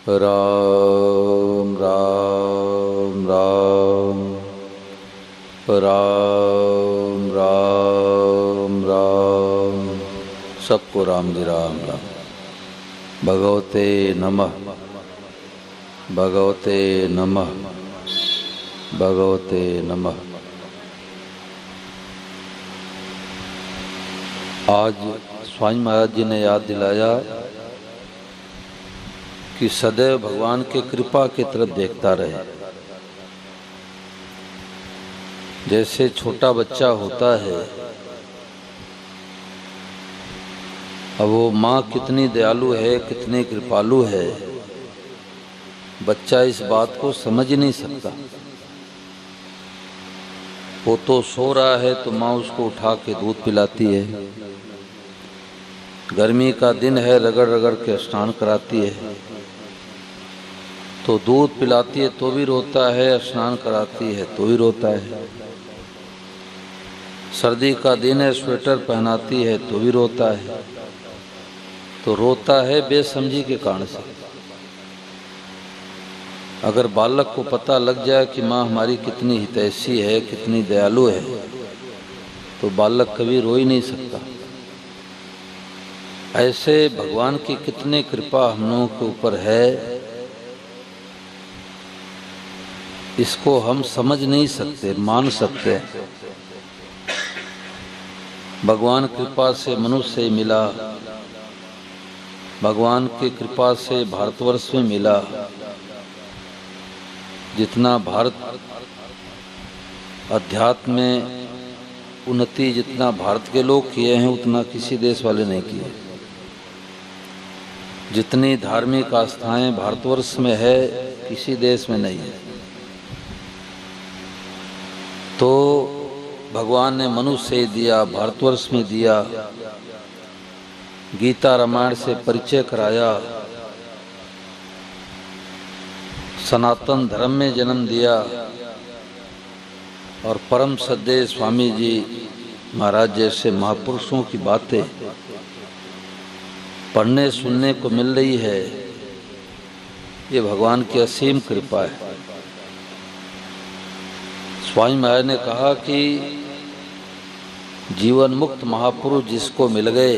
राम राम राम राम राम राम। सबको राम जी राम राम। भगवते नमः, भगवते नमः, भगवते नमः। आज स्वामी महाराज जी ने याद दिलाया कि सदैव भगवान के कृपा की तरफ देखता रहे। जैसे छोटा बच्चा होता है, अब वो माँ कितनी दयालु है, कितनी कृपालु है, बच्चा इस बात को समझ नहीं सकता। वो तो सो रहा है तो माँ उसको उठा के दूध पिलाती है। गर्मी का दिन है, रगड़ रगड़ के स्नान कराती है, तो दूध पिलाती है तो भी रोता है, स्नान कराती है तो भी रोता है। सर्दी का दिन है, स्वेटर पहनाती है तो भी रोता है। तो रोता है बेसमझी के कारण से। अगर बालक को पता लग जाए कि माँ हमारी कितनी हितैषी है, कितनी दयालु है, तो बालक कभी रो ही नहीं सकता। ऐसे भगवान की कितनी कृपा हम लोगों के ऊपर है, इसको हम समझ नहीं सकते, मान सकते हैं। भगवान कृपा से मनुष्य मिला, भगवान की कृपा से भारतवर्ष में मिला। जितना भारत अध्यात्म में उन्नति जितना भारत के लोग किए हैं, उतना किसी देश वाले नहीं किए। जितनी धार्मिक आस्थाएं भारतवर्ष में है, किसी देश में नहीं है। तो भगवान ने मनुष्य से दिया, भारतवर्ष में दिया, गीता रामायण से परिचय कराया, सनातन धर्म में जन्म दिया, और परम सद्य स्वामी जी महाराज जैसे महापुरुषों की बातें पढ़ने सुनने को मिल रही है। ये भगवान की असीम कृपा है। स्वामी महाराज ने कहा कि जीवन मुक्त महापुरुष जिसको मिल गए,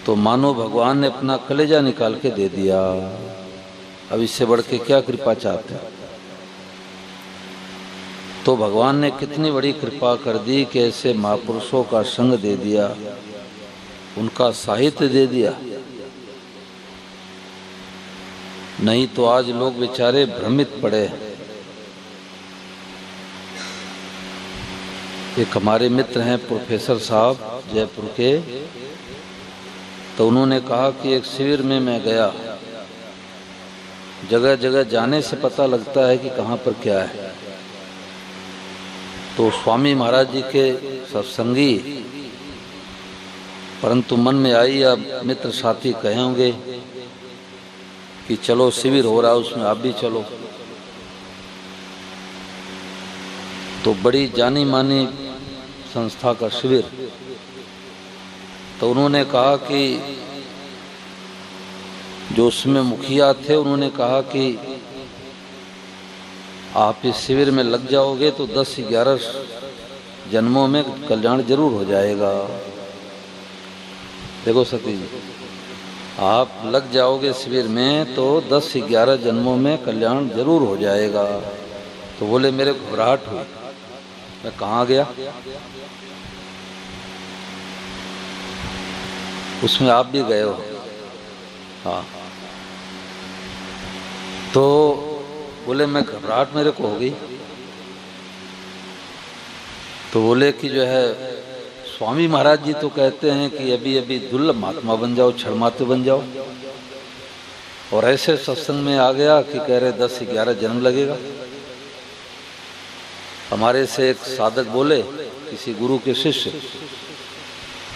तो मानो भगवान ने अपना कलेजा निकाल के दे दिया। अब इससे बढ़ के क्या कृपा चाहते हैं। तो भगवान ने कितनी बड़ी कृपा कर दी कि ऐसे महापुरुषों का संग दे दिया, उनका साहित्य दे दिया। नहीं तो आज लोग बेचारे भ्रमित पड़े। एक हमारे मित्र हैं प्रोफेसर साहब जयपुर के, तो उन्होंने कहा कि एक शिविर में मैं गया, जगह जगह जाने से पता लगता है कि कहाँ पर क्या है। तो स्वामी महाराज जी के सत्संगी, परंतु मन में आई या मित्र साथी कहे होंगे कि चलो शिविर हो रहा है, उसमें आप भी चलो। तो बड़ी जानी मानी संस्था का शिविर। तो उन्होंने कहा कि जो उसमें मुखिया थे, उन्होंने कहा कि आप इस शिविर में लग जाओगे तो 10-11 जन्मों में कल्याण जरूर हो जाएगा। देखो सती जी, आप लग जाओगे शिविर में तो 10-11 जन्मों में कल्याण जरूर हो जाएगा। तो बोले मेरे घबराहट हुई, मैं कहाँ गया। उसमें आप भी गए हो। हाँ, तो बोले मैं घबराहट मेरे को हो गई। तो बोले कि जो है स्वामी महाराज जी तो कहते हैं कि अभी अभी दुर्लभ महात्मा बन जाओ, क्षणमात्र बन जाओ, और ऐसे सत्संग में आ गया कि कह रहे 10-11 जन्म लगेगा। हमारे से एक साधक बोले, किसी गुरु के शिष्य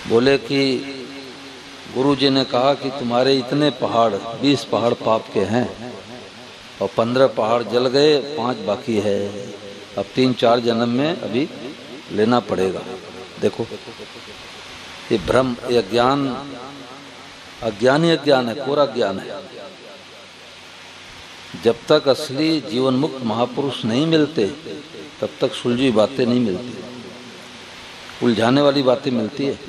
बोले कि गुरु जी ने कहा कि तुम्हारे इतने पहाड़, 20 पहाड़ पाप के हैं और 15 पहाड़ जल गए, 5 बाकी है। अब 3-4 जन्म में अभी लेना पड़ेगा। देखो ये भ्रम, ये ज्ञान अज्ञान ही अज्ञान है, कोरा ज्ञान है। जब तक असली जीवन मुक्त महापुरुष नहीं मिलते तब तक सुलझी बातें नहीं मिलती, उलझाने वाली बातें मिलती है।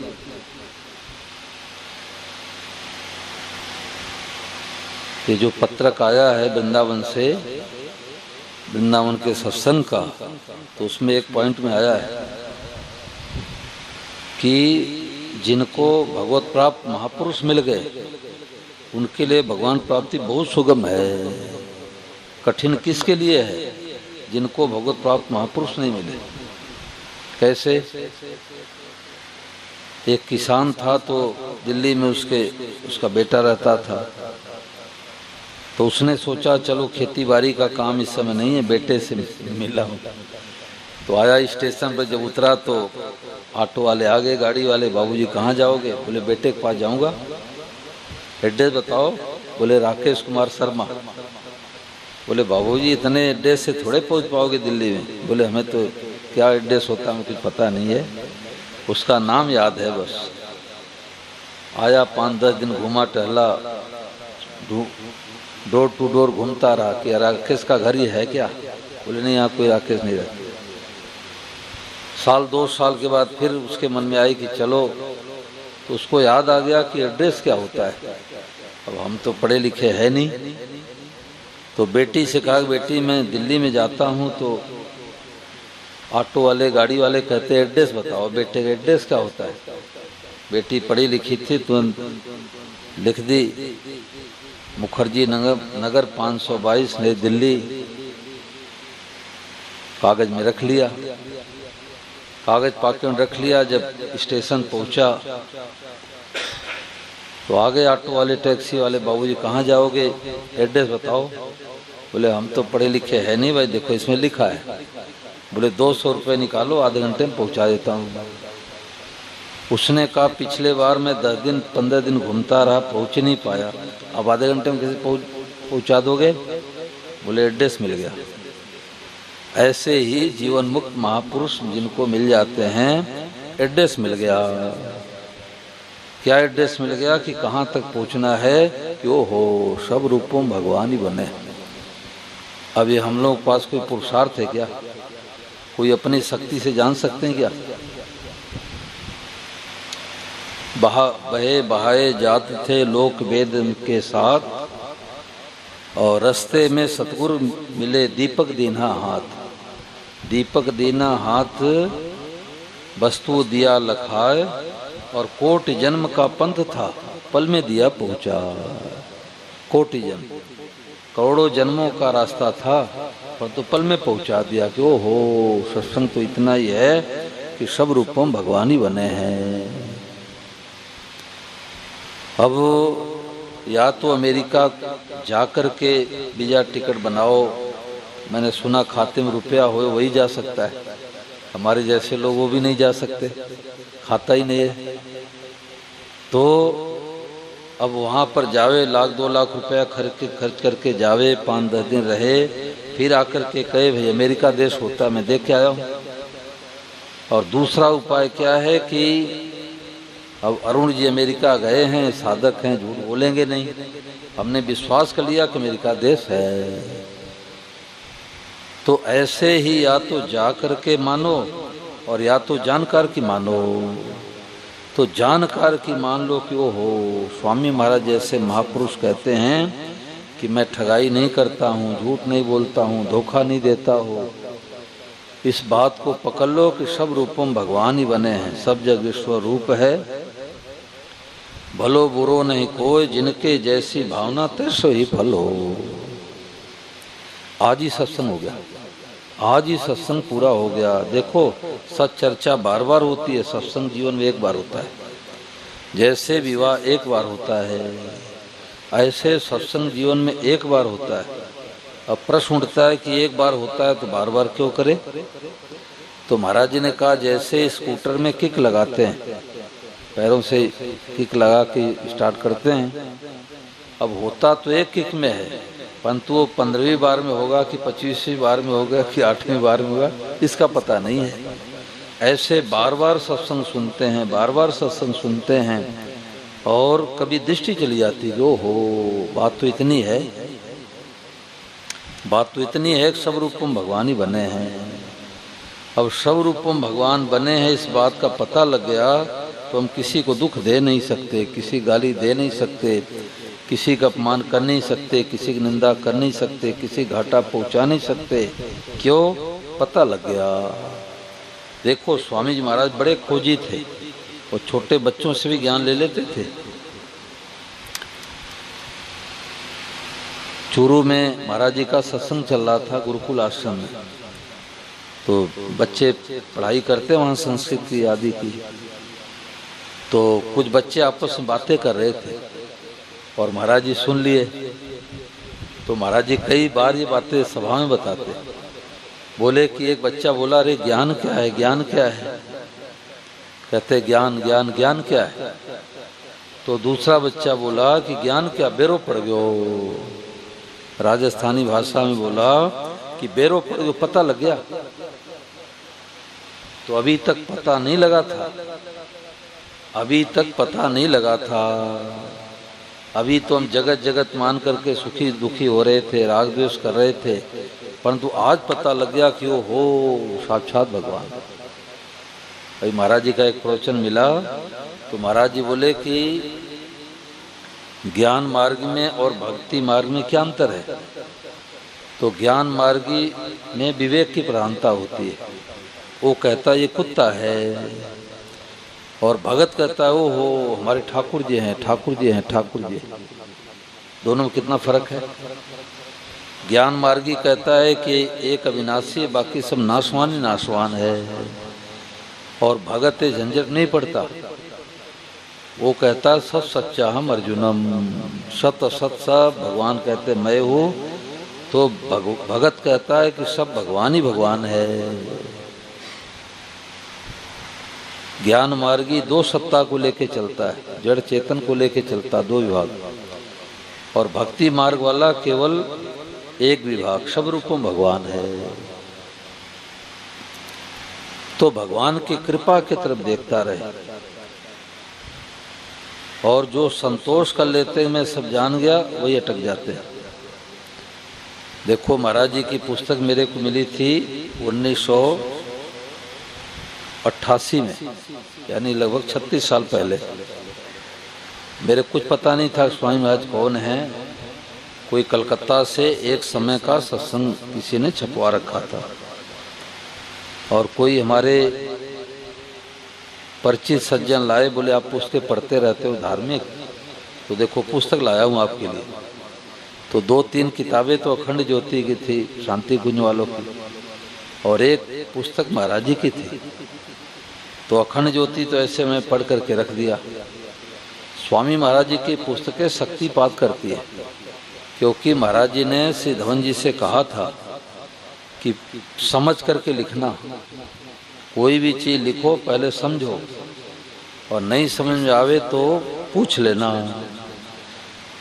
ये जो पत्रक आया है वृंदावन से, वृंदावन के सत्संग का, तो उसमें एक पॉइंट में आया है कि जिनको भगवत प्राप्त महापुरुष मिल गए उनके लिए भगवान प्राप्ति बहुत सुगम है। कठिन किसके लिए है? जिनको भगवत प्राप्त महापुरुष नहीं मिले। कैसे? एक किसान था तो दिल्ली में उसका बेटा रहता था, तो उसने सोचा चलो खेती बाड़ी का काम इस समय नहीं है, बेटे से मिला हूँ। तो आया स्टेशन पर, जब उतरा तो ऑटो वाले आ गए, गाड़ी वाले, बाबूजी कहाँ जाओगे? बोले बेटे के पास जाऊँगा। एड्रेस बताओ। बोले राकेश कुमार शर्मा। बोले बाबूजी इतने एड्रेस से थोड़े पहुँच पाओगे दिल्ली में? बोले हमें तो क्या एड्रेस होता है कुछ पता नहीं है, उसका नाम याद है बस। आया, 5-10 दिन घूमा टहला, डोर टू डोर घूमता रहा कि राकेश का घर ही है क्या? बोले नहीं, यहाँ कोई राकेश नहीं रहता। साल 2 साल के बाद फिर उसके मन में आई कि चलो, तो उसको याद आ गया कि एड्रेस क्या होता है। अब हम तो पढ़े लिखे हैं नहीं, तो बेटी से कहा बेटी मैं दिल्ली में जाता हूँ, तो ऑटो वाले गाड़ी वाले कहते एड्रेस बताओ। बेटे का एड्रेस क्या होता है? बेटी पढ़ी लिखी थी, तुरंत लिख दी, मुखर्जी नगर 522 नई दिल्ली। कागज में रख लिया, कागज पॉकेट में रख लिया। जब स्टेशन पहुंचा तो आ गए ऑटो वाले, टैक्सी वाले, बाबूजी कहाँ जाओगे? एड्रेस बताओ। बोले हम तो पढ़े लिखे हैं नहीं भाई, देखो इसमें लिखा है। बोले 200 रुपये निकालो, आधे घंटे में पहुंचा देता हूँ। उसने कहा पिछले बार मैं 10 दिन 15 दिन घूमता रहा, पहुंच नहीं पाया, अब आधे घंटे में कैसे पहुंचा दोगे? बोले एड्रेस मिल गया। ऐसे ही जीवन मुक्त महापुरुष जिनको मिल जाते हैं, एड्रेस मिल गया। क्या एड्रेस मिल गया? कि कहाँ तक पहुँचना है, कि ओ हो सब रूपों में भगवान ही बने। अब ये हम लोग के पास कोई पुरुषार्थ है क्या? कोई अपनी शक्ति से जान सकते हैं क्या? बहे बहाए जाते थे लोक वेद के साथ, और रास्ते में सतगुरु मिले दीपक दीना हाथ। दीपक दीना हाथ वस्तु दिया लखाए, और कोटि जन्म का पंथ था पल में दिया पहुंचा। कोटि जन्म, करोड़ों जन्मों का रास्ता था, पर तो पल में पहुंचा दिया कि ओ हो सत्संग तो इतना ही है कि सब रूपों में भगवान ही बने हैं। अब या तो अमेरिका जाकर के वीजा टिकट बनाओ, मैंने सुना खाते में रुपया हो वही जा सकता है, हमारे जैसे लोग वो भी नहीं जा सकते, खाता ही नहीं है। तो अब वहाँ पर जावे, 1-2 लाख रुपया खर्च करके जावे, 5-10 दिन रहे, फिर आकर के कहे भाई अमेरिका देश होता मैं देख के आया हूँ। और दूसरा उपाय क्या है कि अब अरुण जी अमेरिका गए हैं, साधक हैं, झूठ बोलेंगे नहीं, हमने विश्वास कर लिया कि अमेरिका देश है। तो ऐसे ही या तो जा कर के मानो और या तो जानकार की मानो। तो जानकार की मान लो कि ओहो स्वामी महाराज जैसे महापुरुष कहते हैं कि मैं ठगाई नहीं करता हूँ, झूठ नहीं बोलता हूँ, धोखा नहीं देता हूँ। इस बात को पकड़ लो कि सब रूपों में भगवान ही बने हैं, सब जग ईश्वर रूप है। भलो बुरो नहीं कोई, जिनके जैसी भावना तैसो ही फल हो। आज ही सत्संग हो गया, आज ही सत्संग पूरा हो गया। देखो सच चर्चा बार बार होती है, सत्संग जीवन में एक बार होता है। जैसे विवाह एक बार होता है, ऐसे सत्संग जीवन में एक बार होता है। अब प्रश्न उठता है कि एक बार होता है तो बार बार क्यों करे? तो महाराज जी ने कहा जैसे स्कूटर में किक लगाते हैं, पैरों से किक लगा के स्टार्ट करते हैं, अब होता तो एक किक में है, परंतु वो 15वीं बार में होगा कि 25वीं बार में होगा कि 8वीं बार में होगा, इसका पता नहीं है। ऐसे बार बार सत्संग सुनते हैं, बार बार सत्संग सुनते हैं, और कभी दृष्टि चली जाती है, ओ हो बात तो इतनी है। बात तो इतनी है कि सब रूपम भगवान ही बने हैं। अब सब रूपम भगवान बने हैं इस बात का पता लग गया तो हम किसी को दुख दे नहीं सकते, किसी गाली दे नहीं सकते, किसी का अपमान कर नहीं सकते, किसी की निंदा कर नहीं सकते, किसी घाटा पहुंचा नहीं सकते। क्यों? पता लग गया। देखो स्वामी जी महाराज बड़े खोजी थे और छोटे बच्चों से भी ज्ञान ले लेते थे। चूरू में महाराज जी का सत्संग चल रहा था गुरुकुल आश्रम में, तो बच्चे पढ़ाई करते वहाँ संस्कृत की आदि की, तो कुछ बच्चे आपस में बातें कर रहे थे और महाराज जी सुन लिए। तो महाराज जी कई बार ये बातें सभा में बताते, बोले कि एक बच्चा बोला, अरे ज्ञान क्या है, ज्ञान क्या है? कहते ज्ञान ज्ञान ज्ञान क्या है? तो दूसरा बच्चा बोला कि ज्ञान क्या, बेरो पड़ गयो। राजस्थानी भाषा में बोला कि बेरो पड़ गयो, पता लग गया। तो अभी तक पता नहीं लगा था, अभी तक पता नहीं लगा था। अभी तो हम जगत जगत मान करके सुखी दुखी हो रहे थे, राग द्वेष कर रहे थे, परंतु आज पता लग गया कि वो हो साक्षात भगवान। भाई महाराज जी का एक प्रवचन मिला तो महाराज जी बोले कि ज्ञान मार्ग में और भक्ति मार्ग में क्या अंतर है? तो ज्ञान मार्गी में विवेक की प्रधानता होती है, वो कहता ये कुत्ता है, और भगत कहता है वो हो हमारे ठाकुर जी हैं, ठाकुर जी हैं, ठाकुर जी। दोनों में कितना फर्क है? ज्ञान मार्गी कहता है कि एक अविनाशी है, बाकी सब नाशवान ही नाशवान है, और भगत झंझट नहीं पड़ता। वो कहता है सत सच्चा हम अर्जुनम, सत सत सब भगवान कहते मैं हूँ। तो भगत कहता है कि सब भगवान ही भगवान है। ज्ञान मार्गी दो सत्ता को लेके चलता है, जड़ चेतन को लेके चलता, दो विभाग। और भक्ति मार्ग वाला केवल एक विभाग, सब रूपों भगवान है। तो भगवान की कृपा की तरफ देखता रहे, और जो संतोष कर लेते हैं मैं सब जान गया, वही अटक जाते हैं। देखो महाराज जी की पुस्तक मेरे को मिली थी 1988 में, यानी लगभग 36 साल पहले। मेरे कुछ पता नहीं था स्वामी महाराज कौन है। कोई कलकत्ता से एक समय का सत्संग किसी ने छपवा रखा था, और कोई हमारे परिचित सज्जन लाए, बोले आप पुस्तकें पढ़ते रहते हो धार्मिक, तो देखो पुस्तक लाया हूँ आपके लिए। तो 2-3 किताबें तो अखंड ज्योति की थी, शांति कुंज वालों की, और एक पुस्तक महाराज जी की थी। तो अखंड ज्योति तो ऐसे मैं पढ़ करके रख दिया। स्वामी महाराज जी की पुस्तकें शक्तिपात करती है, क्योंकि महाराज जी ने श्री धवन जी से कहा था कि समझ करके लिखना, कोई भी चीज लिखो पहले समझो, और नहीं समझ में आवे तो पूछ लेना।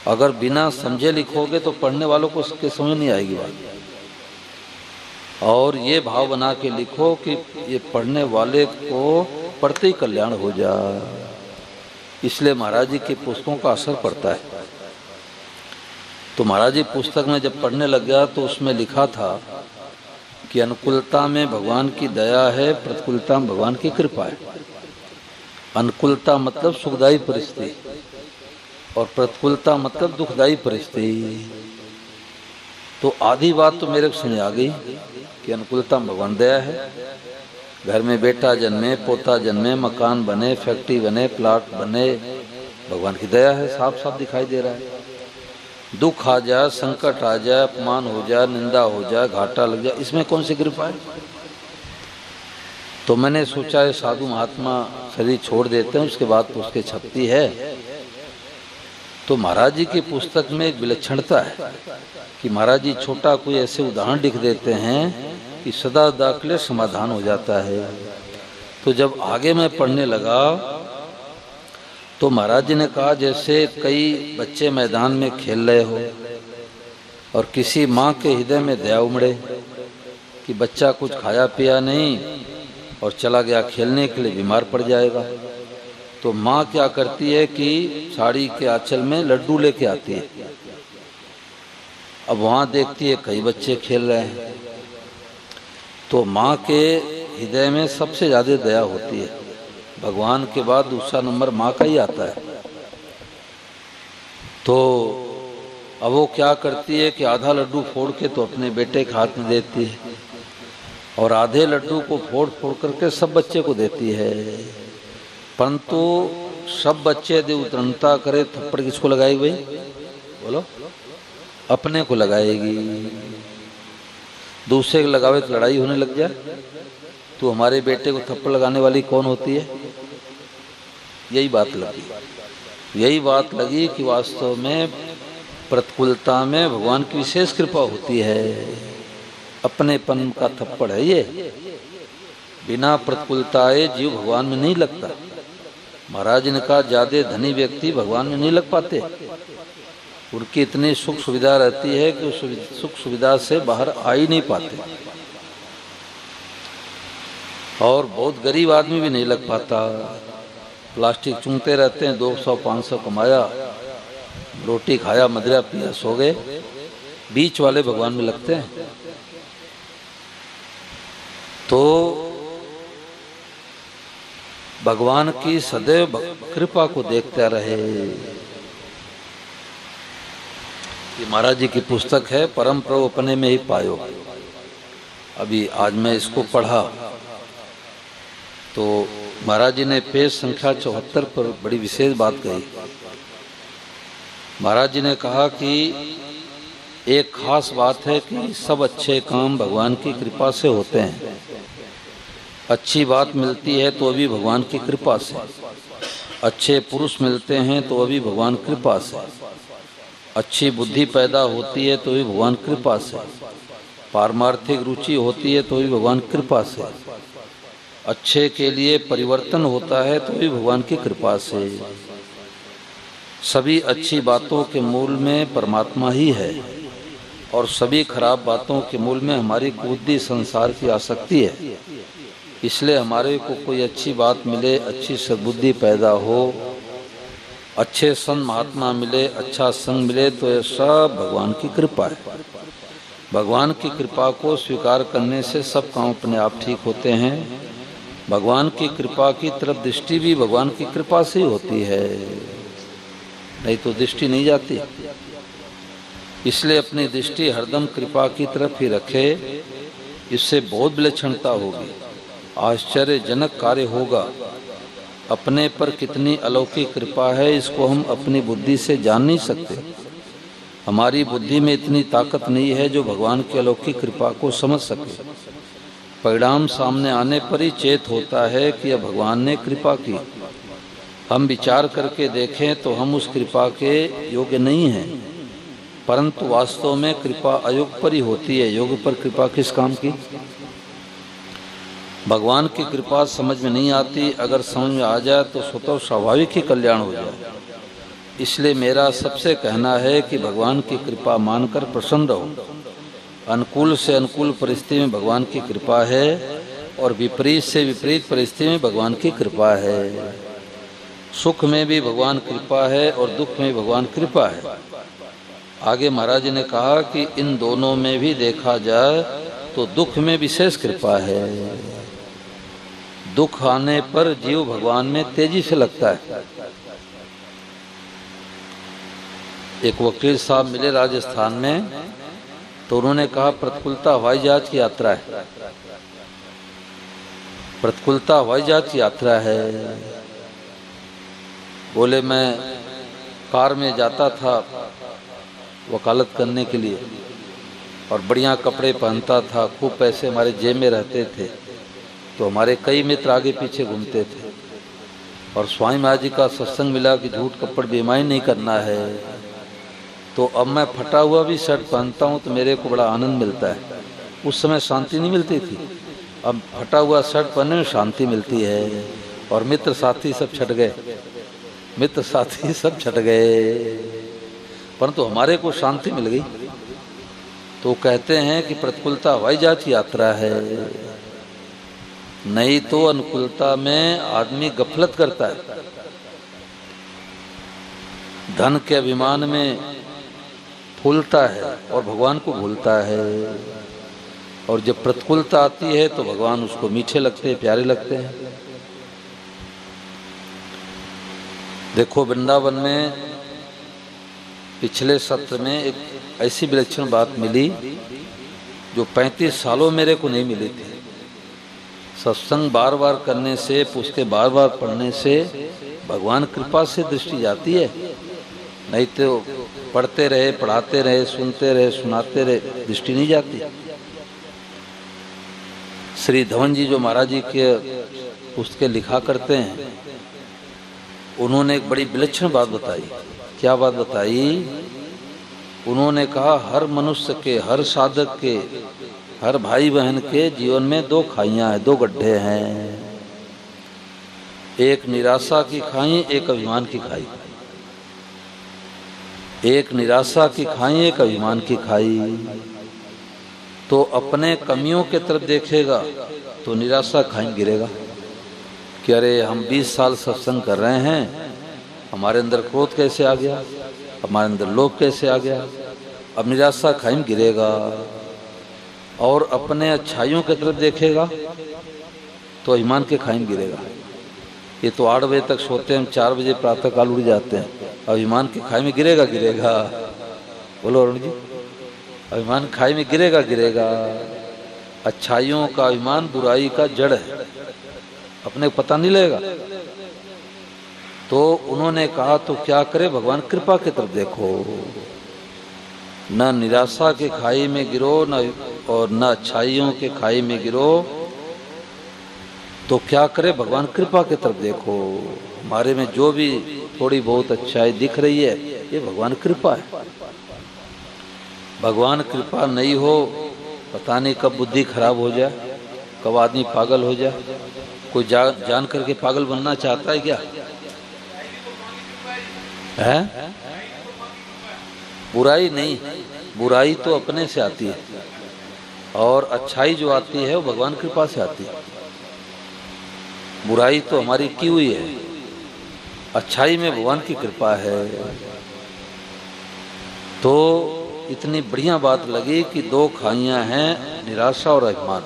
अगर बिना समझे लिखोगे तो पढ़ने वालों को उसके समझ नहीं आएगी बात। और ये भाव बना के लिखो कि ये पढ़ने वाले को पढ़ते ही कल्याण हो जाए। इसलिए महाराज जी की पुस्तकों का असर पड़ता है। तो महाराज जी पुस्तक में जब पढ़ने लग गया तो उसमें लिखा था कि अनुकूलता में भगवान की दया है, प्रतिकूलता में भगवान की कृपा है। अनुकूलता मतलब सुखदायी परिस्थिति, और प्रतिकूलता मतलब दुखदायी परिस्थिति। तो आधी बात तो मेरे को समझ आ गई कि अनुकूलता में भगवान दया है। घर में बेटा जन्मे, पोता जन्मे, मकान बने, फैक्ट्री बने, प्लाट बने, भगवान की दया है, साफ साफ दिखाई दे रहा है। दुख आ जाए, संकट आ जाए, अपमान हो जाए, निंदा हो जाए, घाटा लग जाए, इसमें कौन सी कृपा है? तो मैंने सोचा है साधु महात्मा शरीर छोड़ देते हैं, उसके बाद पुस्तकें छपती है। तो महाराज जी की पुस्तक में एक विलक्षणता है कि महाराज जी छोटा कोई ऐसे उदाहरण लिख देते हैं कि सदा के लिए समाधान हो जाता है। तो जब आगे मैं पढ़ने लगा तो महाराज जी ने कहा, जैसे कई बच्चे मैदान में खेल रहे हो और किसी माँ के हृदय में दया उमड़े कि बच्चा कुछ खाया पिया नहीं और चला गया खेलने के लिए, बीमार पड़ जाएगा। तो माँ क्या करती है कि साड़ी के आंचल में लड्डू लेके आती है अब वहाँ देखती है कई बच्चे खेल रहे हैं, तो माँ के हृदय में सबसे ज़्यादा दया होती है। भगवान के बाद दूसरा नंबर माँ का ही आता है। तो अब वो क्या करती है कि आधा लड्डू फोड़ के तो अपने बेटे के हाथ में देती है, और आधे लड्डू को फोड़ फोड़ करके सब बच्चे को देती है। परंतु सब बच्चे यदि उतरंता करे, थप्पड़ किसको लगाएगी भाई? बोलो, अपने को लगाएगी। दूसरे को लगावे तो लड़ाई होने लग जाए। तो हमारे बेटे को थप्पड़ लगाने वाली कौन होती है? यही बात लगी कि वास्तव में प्रतिकूलता में भगवान की विशेष कृपा होती है। अपनेपन का थप्पड़ है ये। बिना प्रतिकूलताए जीव भगवान में नहीं लगता। महाराज ने कहा ज्यादा धनी व्यक्ति भगवान में नहीं लग पाते। उनकी इतनी सुख सुविधा रहती है कि उस सुख सुविधा से बाहर आ ही नहीं पाते। और बहुत गरीब आदमी भी नहीं लग पाता। प्लास्टिक चूंघते रहते हैं, 200-500 कमाया, रोटी खाया, मदिरा पिया, सो गए। बीच वाले भगवान में लगते हैं। तो भगवान की सदैव कृपा को देखते रहे। ये महाराज जी की पुस्तक है, परम प्रभु अपने में ही पायो। अभी आज मैं इसको पढ़ा तो महाराज जी ने पेज संख्या 74 पर बड़ी विशेष बात कही। महाराज जी ने कहा कि एक खास बात है कि सब अच्छे काम भगवान की कृपा से होते हैं। अच्छी बात मिलती है तो अभी भगवान की कृपा से। अच्छे पुरुष मिलते हैं तो अभी भगवान कृपा से। अच्छी बुद्धि पैदा होती है तो भी भगवान कृपा से। पारमार्थिक रुचि होती है तो भी भगवान कृपा से। अच्छे के लिए परिवर्तन होता है तो भी भगवान की कृपा से। सभी अच्छी बातों के मूल में परमात्मा ही है, और सभी खराब बातों के मूल में हमारी कुबुद्धि संसार की आसक्ति है। इसलिए हमारे को कोई अच्छी बात मिले, अच्छी सद्बुद्धि पैदा हो, अच्छे संत महात्मा मिले, अच्छा संग मिले, तो यह सब भगवान की कृपा है। भगवान की कृपा को स्वीकार करने से सब काम अपने आप ठीक होते हैं। भगवान की कृपा की तरफ दृष्टि भी भगवान की कृपा से ही होती है, नहीं तो दृष्टि नहीं जाती। इसलिए अपनी दृष्टि हरदम कृपा की तरफ ही रखे। इससे बहुत विलक्षणता होगी, आश्चर्यजनक कार्य होगा। अपने पर कितनी अलौकिक कृपा है इसको हम अपनी बुद्धि से जान नहीं सकते। हमारी बुद्धि में इतनी ताकत नहीं है जो भगवान की अलौकिक कृपा को समझ सके। परिणाम सामने आने पर ही चेत होता है कि यह भगवान ने कृपा की। हम विचार करके देखें तो हम उस कृपा के योग्य नहीं हैं, परंतु वास्तव में कृपा अयोग पर ही होती है। योग पर कृपा किस काम की? भगवान की कृपा समझ में नहीं आती। अगर समझ में आ जाए तो स्वतः स्वाभाविक ही कल्याण हो जाए। इसलिए मेरा सबसे कहना है कि भगवान की कृपा मानकर प्रसन्न रहो। अनुकूल से अनुकूल परिस्थिति में भगवान की कृपा है, और विपरीत से विपरीत परिस्थिति में भगवान की कृपा है। सुख में भी भगवान कृपा है और दुख में भी भगवान कृपा है। आगे महाराज जी ने कहा कि इन दोनों में भी देखा जाए तो दुख में विशेष कृपा है। दुख आने पर जीव भगवान में तेजी से लगता है। एक वकील साहब मिले राजस्थान में, तो उन्होंने कहा प्रतिकूलता हवाई जहाज की यात्रा है। प्रतिकूलता हवाई जहाज की यात्रा है। बोले मैं कार में जाता था वकालत करने के लिए, और बढ़िया कपड़े पहनता था, खूब पैसे हमारे जेब में रहते थे। तो हमारे कई मित्र आगे पीछे घूमते थे, और स्वामी महाराज जी का सत्संग मिला कि झूठ कपड़ बेईमानी नहीं करना है। तो अब मैं फटा हुआ भी शर्ट पहनता हूँ तो मेरे को बड़ा आनंद मिलता है। उस समय शांति नहीं मिलती थी, अब फटा हुआ शर्ट पहनने में शांति मिलती है। और मित्र साथी सब छट गए, मित्र साथी सब छट गए, परंतु हमारे को शांति मिल गई। तो कहते हैं कि प्रतिकूलता हवाई जहाज की यात्रा है, नहीं तो अनुकूलता में आदमी गफलत करता है। धन के अभिमान में फूलता है और भगवान को भूलता है, और जब प्रतिकूलता आती है तो भगवान उसको मीठे लगते हैं, प्यारे लगते हैं। देखो वृंदावन में पिछले सत्र में एक ऐसी विलक्षण बात मिली जो 35 सालों मेरे को नहीं मिली थी। सत्संग बार बार करने से, पुस्तकें बार बार पढ़ने से भगवान कृपा से दृष्टि जाती है, नहीं तो पढ़ते रहे, पढ़ाते रहे, सुनते रहे, सुनाते रहे, दृष्टि नहीं जाती। श्री धवन जी जो महाराज जी के पुस्तकें लिखा करते हैं, उन्होंने एक बड़ी विलक्षण बात बताई। क्या बात बताई? उन्होंने कहा हर मनुष्य के, हर साधक के, हर भाई बहन के जीवन में दो खाइयां हैं, दो गड्ढे हैं। एक निराशा की खाई, एक अभिमान की खाई। एक निराशा की खाई, एक अभिमान की खाई। तो अपने कमियों के तरफ देखेगा तो निराशा खाई गिरेगा कि अरे हम 20 साल सत्संग कर रहे हैं, हमारे अंदर क्रोध कैसे आ गया, हमारे अंदर लोभ कैसे आ गया। अब निराशा खाई गिरेगा। और अपने अच्छाइयों की तरफ देखेगा तो अभिमान के खाई गिरेगा। ये तो 8 बजे तक सोते हैं, हम 4 बजे प्रातः काल उड़ जाते हैं, अभिमान के खाई में गिरेगा गिरेगा। बोलो अरुण जी, अभिमान खाई में गिरेगा गिरेगा। अच्छाइयों का अभिमान बुराई का जड़ है, अपने को पता नहीं लगेगा। तो उन्होंने कहा तो क्या करे, भगवान कृपा की तरफ देखो, न निराशा के खाई में गिरो, न और न अच्छाइयों के खाई में गिरो। तो क्या करे, भगवान कृपा की तरफ देखो। हमारे में जो भी थोड़ी बहुत अच्छाई दिख रही है, ये भगवान कृपा है। भगवान कृपा नहीं हो, पता नहीं कब बुद्धि खराब हो जाए, कब आदमी पागल हो जाए। कोई जान करके पागल बनना चाहता है क्या? है? बुराई नहीं, बुराई तो अपने से आती है, और अच्छाई जो आती है वो भगवान कृपा से आती है। बुराई तो हमारी की हुई है, अच्छाई में भगवान की कृपा है। तो इतनी बढ़िया बात लगी कि दो खाइयां हैं, निराशा और अभिमान।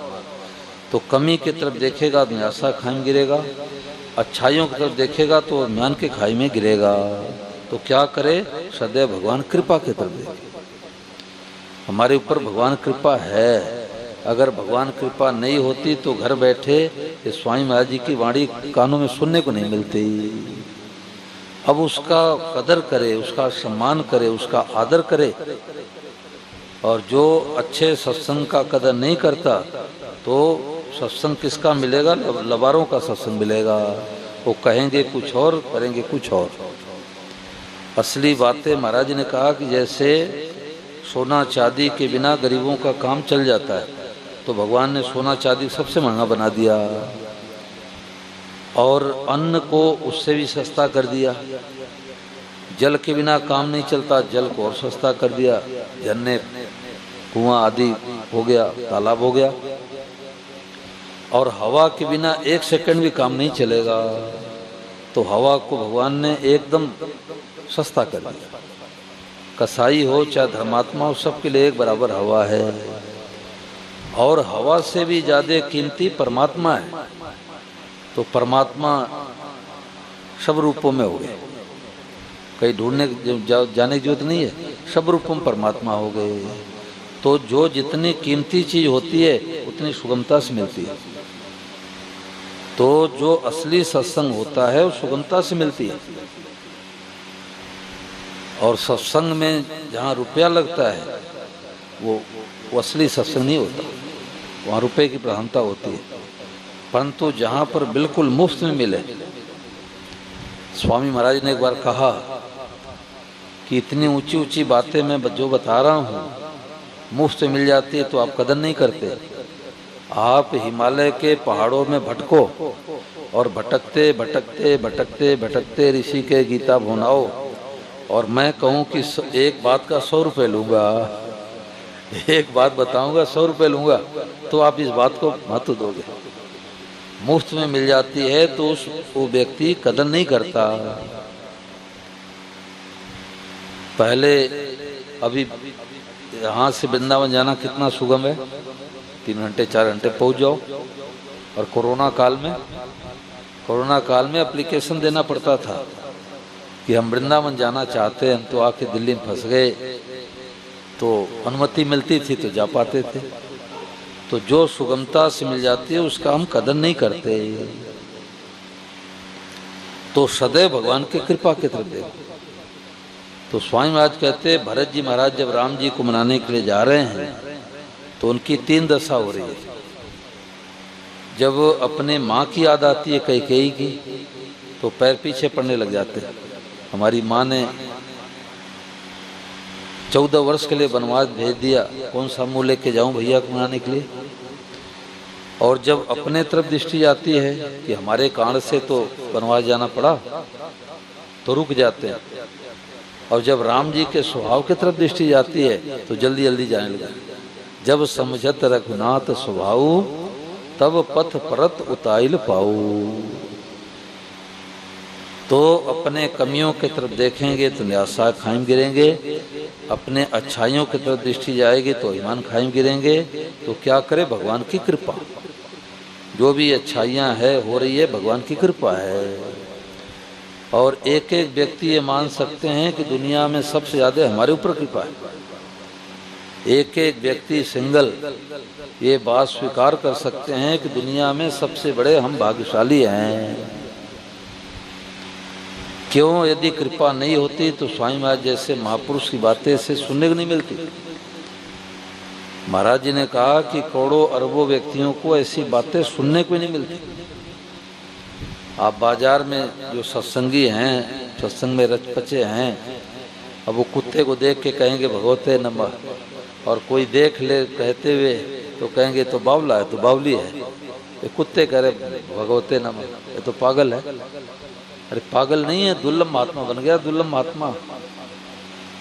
तो कमी की तरफ देखेगा तो निराशा खाई में गिरेगा, अच्छाइयों की तरफ देखेगा तो अभिमान के खाई में गिरेगा। तो क्या करे, सदैव भगवान कृपा की तरफ देखे। हमारे ऊपर भगवान कृपा है। अगर भगवान कृपा नहीं होती तो घर बैठे ये स्वामी महाराज जी की वाणी कानों में सुनने को नहीं मिलती। अब उसका कदर करे, उसका सम्मान करे, उसका आदर करे। और जो अच्छे सत्संग का कदर नहीं करता तो सत्संग किसका मिलेगा? लबारों का सत्संग मिलेगा। वो कहेंगे कुछ और, करेंगे कुछ और। असली बातें महाराज ने कहा कि जैसे सोना चांदी के बिना गरीबों का काम चल जाता है, तो भगवान ने सोना चांदी सबसे महंगा बना दिया, और अन्न को उससे भी सस्ता कर दिया। जल के बिना काम नहीं चलता, जल को और सस्ता कर दिया। झरने, कुआं आदि हो गया, तालाब हो गया। और हवा के बिना 1 सेकंड भी काम नहीं चलेगा, तो हवा को भगवान ने एकदम सस्ता कर दिया। कसाई हो चाहे धर्मात्मा हो, सबके लिए एक बराबर हवा है। और हवा से भी ज्यादा कीमती परमात्मा है। तो परमात्मा सब रूपों में हो गए, कहीं ढूंढने जाने की जरूरत नहीं है, सब रूपों में परमात्मा हो गए। तो जो जितनी कीमती चीज होती है उतनी सुगमता से मिलती है। तो जो असली सत्संग होता है वो सुगमता से मिलती है। और सत्संग में जहाँ रुपया लगता है वो असली सत्संग नहीं होता, वहाँ रुपए की प्रधानता होती है। परंतु जहाँ पर बिल्कुल मुफ्त में मिले, स्वामी महाराज ने एक बार कहा कि इतनी ऊंची ऊंची बातें मैं जो बता रहा हूँ मुफ्त में मिल जाती है तो आप कदर नहीं करते। आप हिमालय के पहाड़ों में भटको और भटकते भटकते भटकते भटकते ऋषि के गीता भुनाओ, और मैं कहूँ कि एक बात का 100 रुपये लूँगा, एक बात बताऊँगा 100 रुपये लूँगा, तो आप इस बात को महत्व दोगे। मुफ्त में मिल जाती है तो वो व्यक्ति कदर नहीं करता। पहले अभी यहाँ से वृंदावन जाना कितना सुगम है, 3 घंटे 4 घंटे पहुँच जाओ। और कोरोना काल में एप्लीकेशन देना पड़ता था कि हम वृंदावन जाना चाहते हैं, हम तो आके दिल्ली में फंस गए, तो अनुमति मिलती थी तो जा पाते थे। तो जो सुगमता से मिल जाती है उसका हम कदर नहीं करते। तो सदैव भगवान की कृपा की तरफ देखो। तो स्वामी महाराज कहते भरत जी महाराज जब राम जी को मनाने के लिए जा रहे हैं तो उनकी 3 दशा हो रही है। जब अपने माँ की याद आती है कैकेयी की तो पैर पीछे पड़ने लग जाते हैं। हमारी माँ ने 14 वर्ष के लिए वनवास भेज दिया, कौन सा मुँह लेके जाऊं भैया को मनाने के लिए। और जब अपने तरफ दृष्टि जाती है कि हमारे कारण से तो वनवास जाना पड़ा, तो रुक जाते हैं। और जब राम जी के स्वभाव की तरफ दृष्टि जाती है तो जल्दी जल्दी जाने लगे। जब समझत रघुनाथ स्वभाव तब पथ परत उताइल पाऊ। तो अपने कमियों की तरफ देखेंगे तो निराशा खाइम गिरेंगे, अपने अच्छाइयों की तरफ दृष्टि जाएगी तो ईमान खाइम गिरेंगे। तो क्या करे, भगवान की कृपा। जो भी अच्छाइयाँ है हो रही है भगवान की कृपा है। और एक एक व्यक्ति ये मान सकते हैं कि दुनिया में सबसे ज़्यादा हमारे ऊपर कृपा है। एक एक व्यक्ति सिंगल ये बात स्वीकार कर सकते हैं कि दुनिया में सबसे बड़े हम भाग्यशाली हैं। क्यों? यदि कृपा नहीं होती तो स्वामी महाराज जैसे महापुरुष की बातें से सुनने को नहीं मिलती। महाराज जी ने कहा कि करोड़ों अरबों व्यक्तियों को ऐसी बातें सुनने को नहीं मिलती। आप बाजार में जो सत्संगी हैं, सत्संग में रचपचे हैं, अब वो कुत्ते को देख के कहेंगे भगवते नमः, और कोई देख ले कहते हुए तो कहेंगे तो बावला है, तो बावली है। ये कुत्ते कह रहे भगवते नमः, ये तो पागल है। अरे पागल नहीं है, दुर्लभ महात्मा बन गया। दुर्लभ महात्मा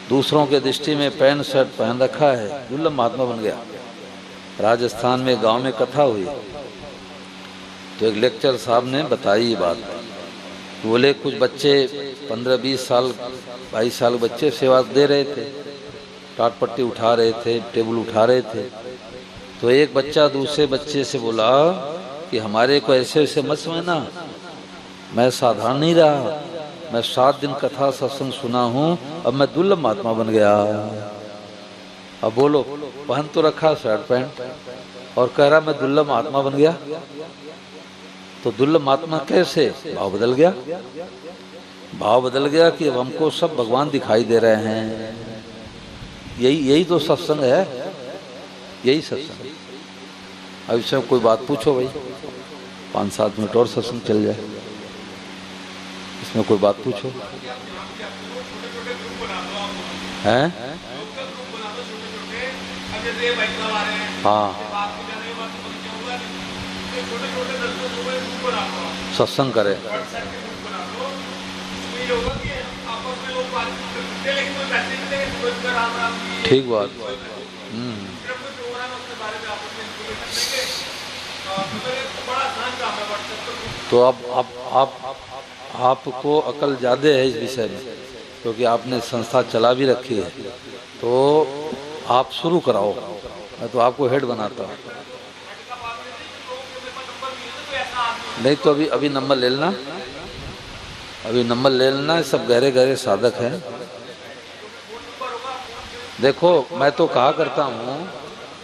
दूसरों के दृष्टि में पैंट शर्ट पहन रखा है, दुर्लभ महात्मा बन गया। राजस्थान में गांव में कथा हुई तो एक लेक्चर साहब ने बताई बात। बोले कुछ बच्चे 15-20 साल 22 साल बच्चे सेवा दे रहे थे, टाट पट्टी उठा रहे थे, टेबल उठा रहे थे। तो एक बच्चा दूसरे बच्चे से बोला कि हमारे को ऐसे ऐसे मत समझना, मैं साधारण नहीं रहा, मैं 7 दिन कथा सत्संग सुना हूँ, अब मैं दुर्लभ महात्मा बन गया। अब बोलो, पहन तो रखा शर्ट पैंट और कह रहा मैं दुर्लभ महात्मा बन गया। तो दुर्लभ महात्मा कैसे? भाव बदल गया। भाव बदल गया कि अब हमको सब भगवान दिखाई दे रहे हैं। यही तो सत्संग है, यही सत्संग। अब इसमें कोई बात पूछो भाई, 5-7 मिनट और सत्संग चल जाए। इसमें कोई बात पूछो। हैं? हाँ, सत्संग करे। ठीक बात। तो अब आपको अकल ज़्यादा है इस विषय में, क्योंकि आपने संस्था चला भी रखी है। तो आप शुरू कराओ, मैं तो आपको हेड बनाता हूँ। नहीं तो अभी नंबर ले लेना, अभी नंबर ले लेना। सब गहरे गहरे साधक हैं। देखो मैं तो कहा करता हूँ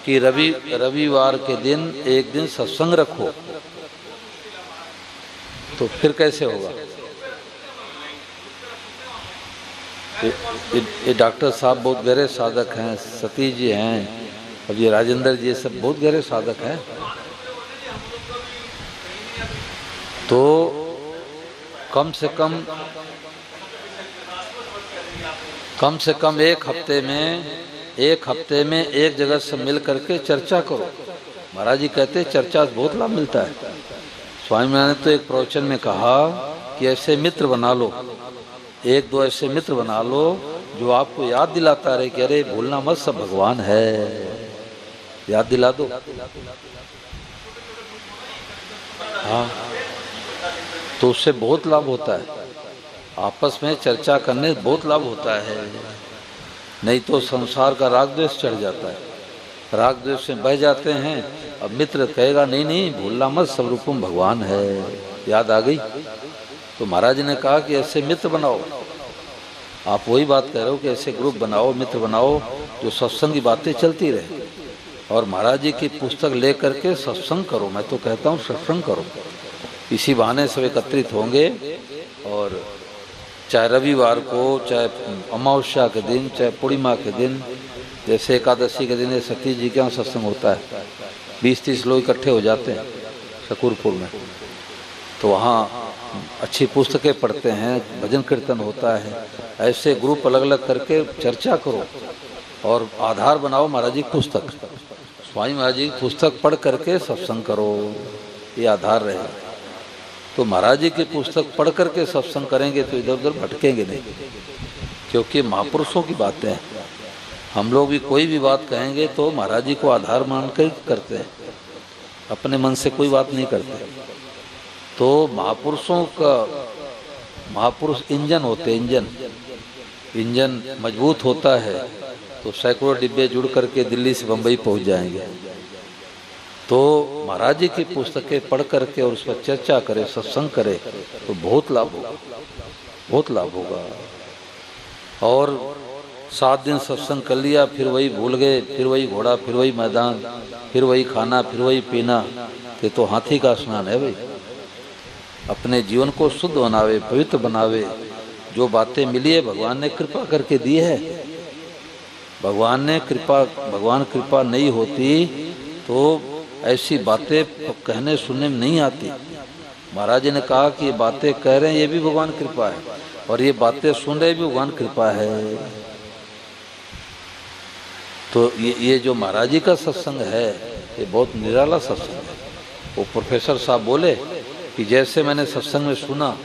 कि रविवार के दिन एक दिन सत्संग रखो, तो फिर कैसे होगा? ये डॉक्टर साहब बहुत गहरे साधक हैं, सतीश जी हैं, अब ये राजेंद्र जी, सब बहुत गहरे साधक हैं। तो कम से कम एक हफ्ते में एक जगह से मिल करके चर्चा करो। महाराज जी कहते हैं चर्चा से बहुत लाभ मिलता है। स्वामी ने तो एक प्रवचन में कहा कि ऐसे मित्र बना लो, 1-2 ऐसे मित्र बना लो जो आपको याद दिलाता रहे कि अरे भूलना मत, सब भगवान है, याद दिला दो। हाँ, तो उससे बहुत लाभ होता है। आपस में चर्चा करने से बहुत लाभ होता है। नहीं तो संसार का राग द्वेष चढ़ जाता है, राग द्वेष से बह जाते हैं। अब मित्र कहेगा नहीं नहीं भूलना मत, सब रूपम भगवान है, याद आ गई। तो महाराज ने कहा कि ऐसे मित्र बनाओ, आप वही बात कह रहे हो कि ऐसे ग्रुप बनाओ, मित्र बनाओ जो सत्संग की बातें चलती रहे, और महाराज जी की पुस्तक ले करके सत्संग करो। मैं तो कहता हूँ सत्संग करो, इसी बहाने सब एकत्रित होंगे। और चाहे रविवार को, चाहे अमावस्या के दिन, चाहे पूर्णिमा के दिन, जैसे एकादशी के दिन सतीश जी के यहाँ सत्संग होता है, 20-30 लोग इकट्ठे हो जाते हैं शकूरपुर में, तो वहाँ अच्छी पुस्तकें पढ़ते हैं, भजन कीर्तन होता है। ऐसे ग्रुप अलग अलग करके चर्चा करो और आधार बनाओ महाराज जी की पुस्तक, स्वामी महाराज जी की पुस्तक पढ़ करके सत्संग करो, ये आधार रहे। तो महाराज जी की पुस्तक पढ़ करके सत्संग करेंगे तो इधर उधर भटकेंगे नहीं, क्योंकि महापुरुषों की बातें हैं। हम लोग भी कोई भी बात कहेंगे तो महाराज जी को आधार मान कर करते हैं, अपने मन से कोई बात नहीं करते। तो महापुरुषों का, महापुरुष इंजन होते, इंजन मजबूत होता है तो सैकड़ों डिब्बे जुड़ करके दिल्ली से बम्बई पहुंच जाएंगे। तो महाराज जी की पुस्तकें पढ़ करके और उस पर चर्चा करे, सत्संग करे तो बहुत लाभ होगा, बहुत लाभ होगा। और 7 दिन सत्संग कर लिया, फिर वही भूल गए, फिर वही घोड़ा, फिर वही मैदान, फिर वही खाना, फिर वही पीना, ये तो हाथी का स्नान है भाई। अपने जीवन को शुद्ध बनावे, पवित्र बनावे। जो बातें मिली है भगवान ने कृपा करके दी है, भगवान ने कृपा, भगवान कृपा नहीं होती तो ऐसी बातें कहने सुनने में नहीं आती। महाराज जी ने कहा कि ये बातें कह रहे हैं ये भी भगवान कृपा है, और ये बातें सुन रहे भी भगवान कृपा है। तो ये जो महाराज जी का सत्संग है ये बहुत निराला सत्संग है। वो प्रोफेसर साहब बोले कि जैसे मैंने सत्संग में सुना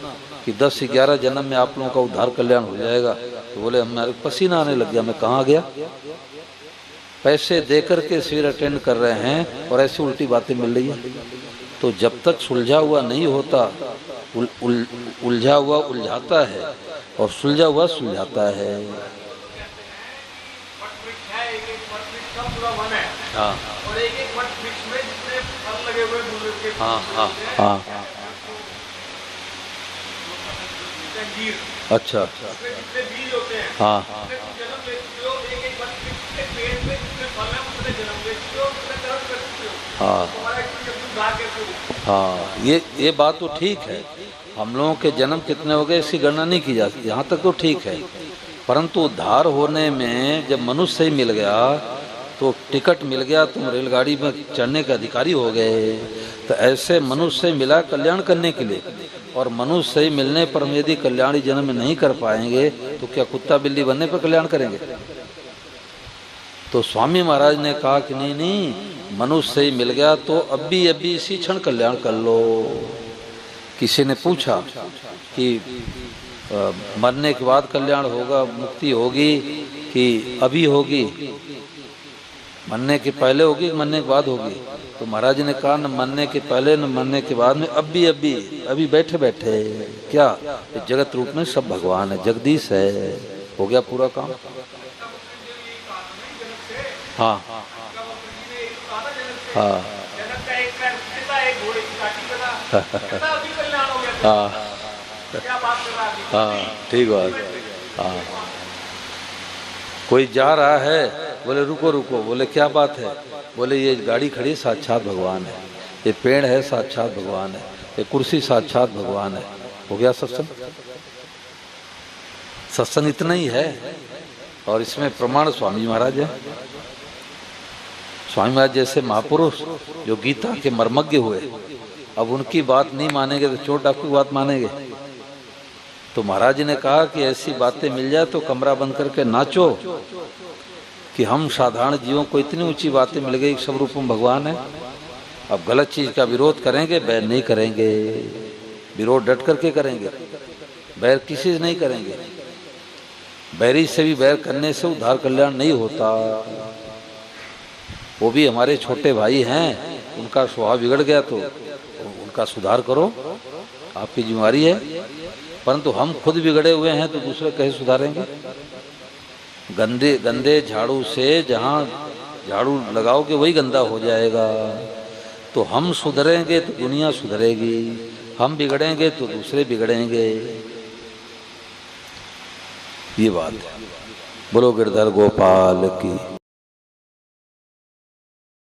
कि 10-11 जन्म में आप लोगों का उद्धार कल्याण हो जाएगा, तो बोले हमारे पसीना आने लग गया। मैं कहाँ गया, पैसे दे करके शिविर अटेंड कर रहे हैं और ऐसी उल्टी बातें मिल रही है। तो जब तक सुलझा हुआ नहीं होता, उलझा हुआ उलझाता है और सुलझा हुआ सुलझाता है। हाँ हाँ हाँ हाँ, अच्छा हाँ हाँ हाँ, ये बात तो ठीक है। हम लोगों के जन्म कितने हो गए इसकी गणना नहीं की जाती, यहाँ तक तो ठीक है। परंतु उद्धार होने में जब मनुष्य ही मिल गया तो टिकट मिल गया, तुम रेलगाड़ी में चढ़ने के अधिकारी हो गए। तो ऐसे मनुष्य से मिला कल्याण करने के लिए, और मनुष्य से ही मिलने पर हम यदि कल्याणी जन्म में नहीं कर पाएंगे तो क्या कुत्ता बिल्ली बनने पर कल्याण करेंगे? तो स्वामी महाराज ने कहा कि नहीं नहीं, मनुष्य से ही मिल गया तो अभी इसी क्षण कल्याण कर लो। किसी ने पूछा कि मरने के बाद कल्याण होगा, मुक्ति होगी कि अभी होगी, मरने के पहले होगी, मरने के बाद होगी? तो महाराज ने कहा न मरने के पहले न मरने के बाद में, अभी बैठे बैठे क्या जगत रूप में सब भगवान है, जगदीश है, हो गया पूरा काम। हाँ हाँ हाँ हाँ, ठीक बात। हाँ, कोई जा रहा है, बोले रुको रुको, बोले क्या बात है? बोले ये गाड़ी खड़ी साक्षात भगवान है, ये पेड़ है साक्षात भगवान है, ये कुर्सी साक्षात भगवान है। हो गया सत्संग। सत्संग इतना ही है, और इसमें प्रमाण स्वामी महाराज है। स्वामी महाराज जैसे महापुरुष जो गीता के मर्मज्ञ हुए, अब उनकी बात नहीं मानेंगे तो चोर डाकू की बात मानेंगे? तो महाराज जी ने कहा कि ऐसी बातें मिल जाए तो कमरा बंद करके नाचो कि हम साधारण जीवों को इतनी ऊंची बातें मिल गई, सब रूपम भगवान है। अब गलत चीज का विरोध करेंगे, बैर नहीं करेंगे, विरोध डट करके करेंगे, बैर किसी से नहीं करेंगे। बैरी से भी बैर करने से उद्धार कल्याण नहीं होता। वो भी हमारे छोटे भाई हैं, उनका स्वभाव बिगड़ गया तो उनका सुधार करो, आपकी जिम्मेदारी है। परंतु हम खुद बिगड़े हुए हैं तो दूसरे कैसे सुधारेंगे? गंदे गंदे झाड़ू से जहाँ झाड़ू लगाओगे वही गंदा हो जाएगा। तो हम सुधरेंगे तो दुनिया सुधरेगी, हम बिगड़ेंगे तो दूसरे बिगड़ेंगे। ये बात है। बोलो गिरधर गोपाल की।